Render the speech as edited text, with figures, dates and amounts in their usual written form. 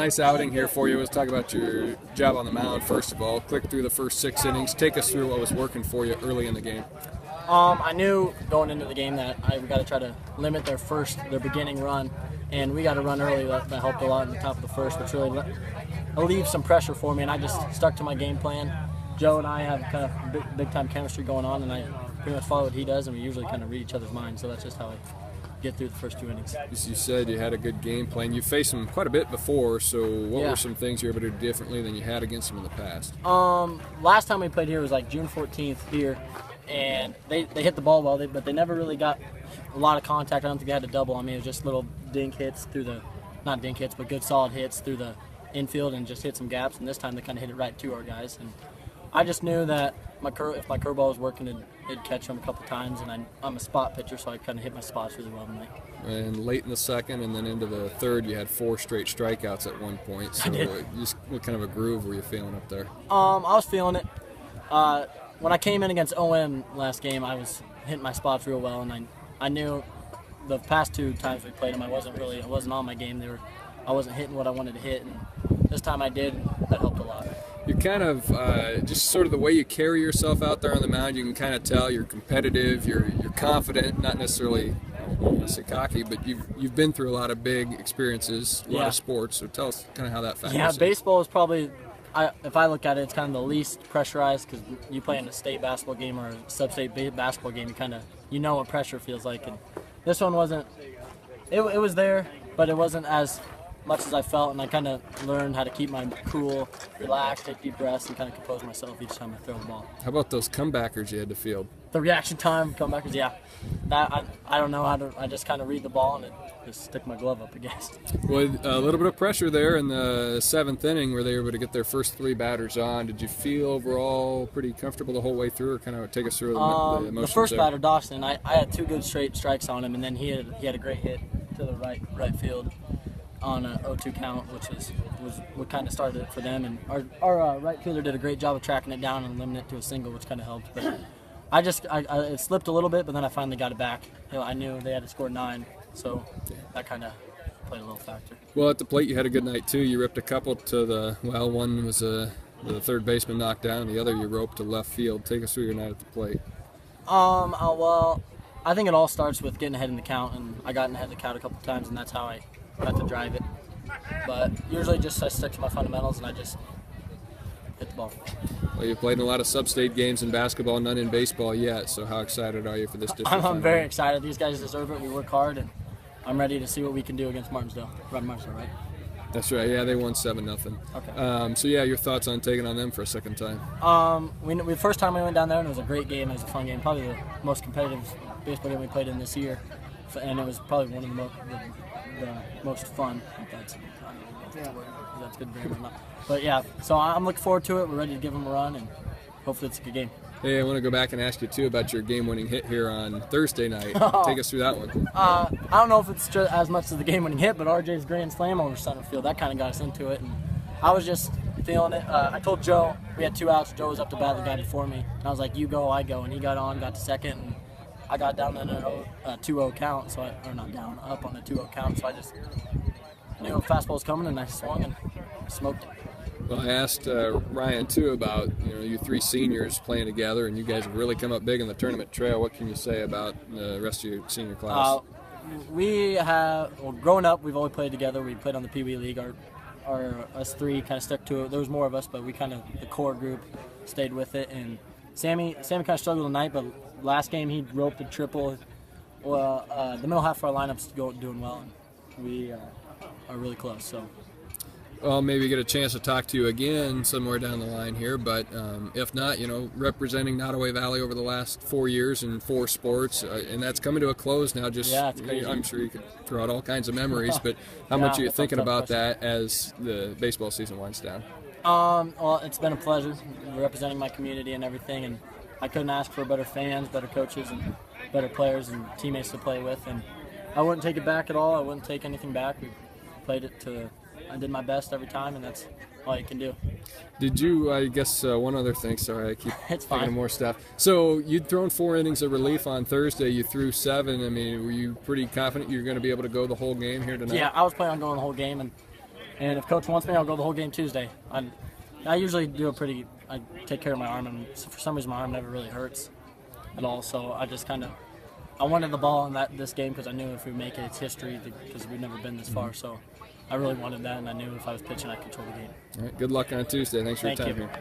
Nice outing here for you. Let's talk about your job on the mound first of all. Click through the first 6 innings. Take us through what was working for you early in the game. I knew going into the game that we got to try to limit their beginning run, and we got to run early. That helped a lot in the top of the first, which really relieved some pressure for me, and I just stuck to my game plan. Joe and I have kind of big time chemistry going on, and I pretty much follow what he does, and we usually kind of read each other's minds, so that's just how I get through the first 2 innings. As you said, you had a good game plan. You faced him quite a bit before, so what were some things you were able to do differently than you had against him in the past? Last time we played here was like June 14th here, and they hit the ball well, but they never really got a lot of contact. I don't think they had to double on me. It was just little dink hits through the, not dink hits, but good solid hits through the infield and just hit some gaps, and this time they kind of hit it right to our guys. And I just knew that if my curveball was working, it'd catch them a couple times, and I'm a spot pitcher, so I kind of hit my spots really well tonight. And late in the second and then into the third, you had 4 straight strikeouts at one point. So what kind of a groove were you feeling up there? I was feeling it. When I came in against OM last game, I was hitting my spots real well, and I knew the past 2 times we played them, I wasn't on my game. I wasn't hitting what I wanted to hit, and this time I did. That helped a lot. You're kind of just sort of the way you carry yourself out there on the mound. You can kind of tell you're competitive, you're confident, not necessarily say cocky, but you've been through a lot of big experiences, a lot of sports. So tell us kind of how that factors in. Yeah, baseball is probably, if I look at it, it's kind of the least pressurized, because you play in a state basketball game or a sub-state basketball game, you know what pressure feels like. And this one wasn't. It was there, but it wasn't as much as I felt, and I kind of learned how to keep my cool, relax, take deep breaths, and kind of compose myself each time I throw the ball. How about those comebackers you had to field? The reaction time, comebackers, yeah. That I don't know how to. I just kind of read the ball and just stick my glove up, I guess. Well, a little bit of pressure there in the 7th inning where they were able to get their first 3 batters on. Did you feel overall pretty comfortable the whole way through, or kind of take us through the emotions the first there? batter, Dawson, I had 2 good straight strikes on him, and then he had a great hit to the right field on a 0-2 count, which was what kind of started it for them. And our right fielder did a great job of tracking it down and limiting it to a single, which kind of helped. But it slipped a little bit, but then I finally got it back. I knew they had to score 9, so that kind of played a little factor. Well, at the plate you had a good night too. You ripped a couple to one was the third baseman knocked down, the other you roped to left field. Take us through your night at the plate. Well, I think it all starts with getting ahead in the count, and I got ahead in the count a couple times, and that's how I got to drive it. But usually I stick to my fundamentals, and I just hit the ball. Well, you played in a lot of sub-state games in basketball, none in baseball yet, so how excited are you for this district? I'm very excited. These guys deserve it. We work hard, and I'm ready to see what we can do against Martinsdale. Martinsdale, right? That's right. Yeah, they won 7-0. Okay. So yeah, your thoughts on taking on them for a second time? The first time we went down there, and it was a great game. It was a fun game. Probably the most competitive baseball game we played in this year, and it was probably one of the most fun. That's good grammar or not. But yeah, so I'm looking forward to it. We're ready to give them a run, and hopefully it's a good game. Hey, I want to go back and ask you too about your game-winning hit here on Thursday night. Take us through that one. I don't know if it's as much as the game-winning hit, but RJ's grand slam over center field, that kind of got us into it, and I was just feeling it. I told Joe, we had 2 outs. Joe was up to bat the guy before me, and I was like, "You go, I go," and he got on, got to second, and I got down in a 2-0 count, or not down, up on a 2-0 count, so I just knew a fastball was coming, and I swung and smoked it. Well, I asked Ryan too about you 3 seniors playing together, and you guys have really come up big in the tournament trail. What can you say about the rest of your senior class? Growing up, we've always played together. We played on the Pee Wee League. Us 3 kind of stuck to it. There was more of us, but we the core group stayed with it. And Sammy kind of struggled tonight, but last game he roped a triple. Well, the middle half of our lineup's doing well, and we are really close. So. Well, maybe get a chance to talk to you again somewhere down the line here, but if not, representing Nodaway Valley over the last 4 years in 4 sports, and that's coming to a close now. It's crazy. I'm sure you could throw out all kinds of memories, but how much are you thinking about that as the baseball season winds down? Well, it's been a pleasure representing my community and everything, and I couldn't ask for better fans, better coaches, and better players and teammates to play with, and I wouldn't take it back at all. I wouldn't take anything back. We played it I did my best every time, and that's all you can do. Did you, I guess, one other thing, sorry, I keep it's thinking fine. of more stuff. So you'd thrown 4 innings of relief on Thursday, you threw 7. I mean, were you pretty confident you're going to be able to go the whole game here tonight? Yeah, I was planning on going the whole game, and And if Coach wants me, I'll go the whole game Tuesday. I usually do I take care of my arm, and for some reason my arm never really hurts at all. So I wanted the ball in this game because I knew if we make it, it's history because we've never been this far. So I really wanted that, and I knew if I was pitching, I'd control the game. All right, good luck on Tuesday. Thanks for your Thank time you. here.